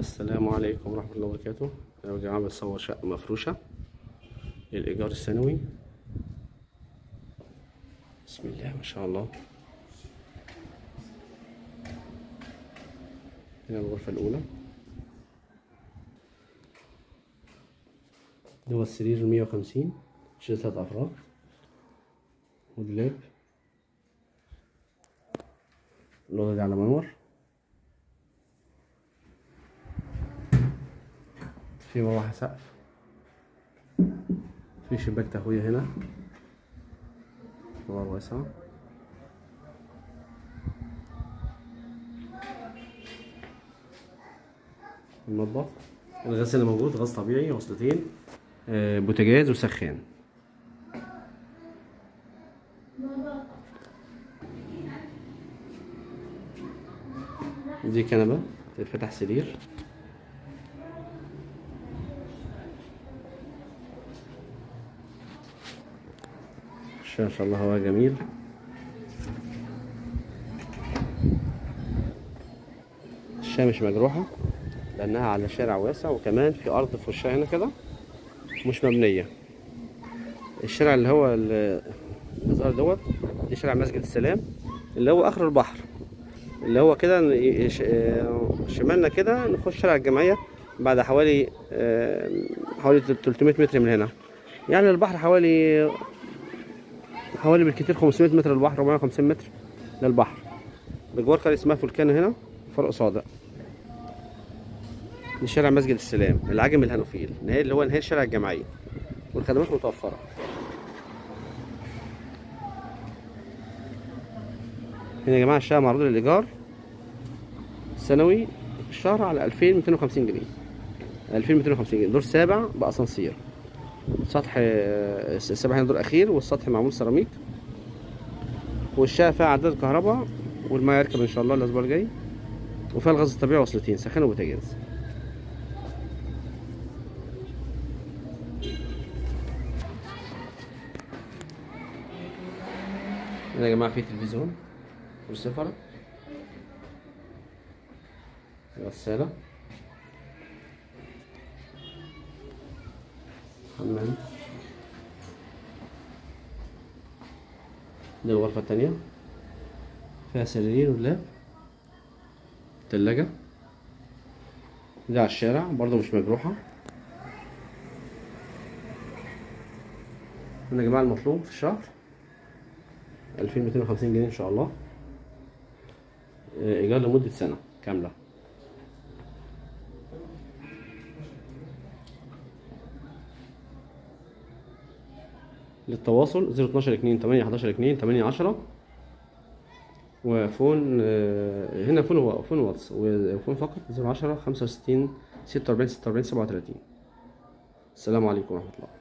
السلام عليكم ورحمة الله وبركاته. يا جماعة بصور شقة مفروشة للإيجار السنوي. بسم الله ما شاء الله. هنا الغرفة الأولى، ده هو السرير 150 شيل 3 أفراد ودولاب. الأوضة دي على منور، في مروحة سقف، في شباك تهوية هنا، نوار واسعة. المطبخ، الغسالة موجود، غاز طبيعي، غسلتين، بوتاجاز وسخان. دي كنبة تتفتح سرير، ما شاء الله هوا جميل. الشقة مش مجروحة لأنها على شارع واسع، وكمان في أرض في وشها هنا كده مش مبنية. الشارع اللي هو الظاهر دوت دي شارع مسجد السلام اللي هو آخر البحر، اللي هو كده شمالنا كده نخش شارع الجمعية بعد حوالي 300 متر من هنا. يعني البحر حوالي بالكتير 500 متر للبحر، 450 متر للبحر. بجوار قرية اسمها فولكان هنا فرق صادق. دي شارع مسجد السلام العجمي الهانوفيل، اللي هو نهاية شارع الجمعية، والخدمات متوفرة. هنا يا جماعة الشقة معروضة للإيجار سنوي الشهر على 2250 جنيه. 2250 جنيه، دور سابع بأسانسير، سطح السابع هنا دور أخير، والسطح معمول سيراميك، والشقة فيها عداد كهرباء، والماء يركب إن شاء الله الأسبوع الجاي، وفيها الغاز الطبيعي وصلتين سخان وبوتاجاز. هنا يا جماعة في تلفزيون ورسيفر، غسالة، حمام. دي الغرفة التانية، فيها سريرين ودولاب، تلاجة. دي على الشارع برضو مش مجروحة. هنا يا جماعة المطلوب في الشهر 2250 جنيه إن شاء الله، إيجار لمدة سنة كاملة. للتواصل 012 2 8 11 2 8 10، وفون هنا فون واتس، وفون فقط 010 65 46 46 37. السلام عليكم ورحمة الله.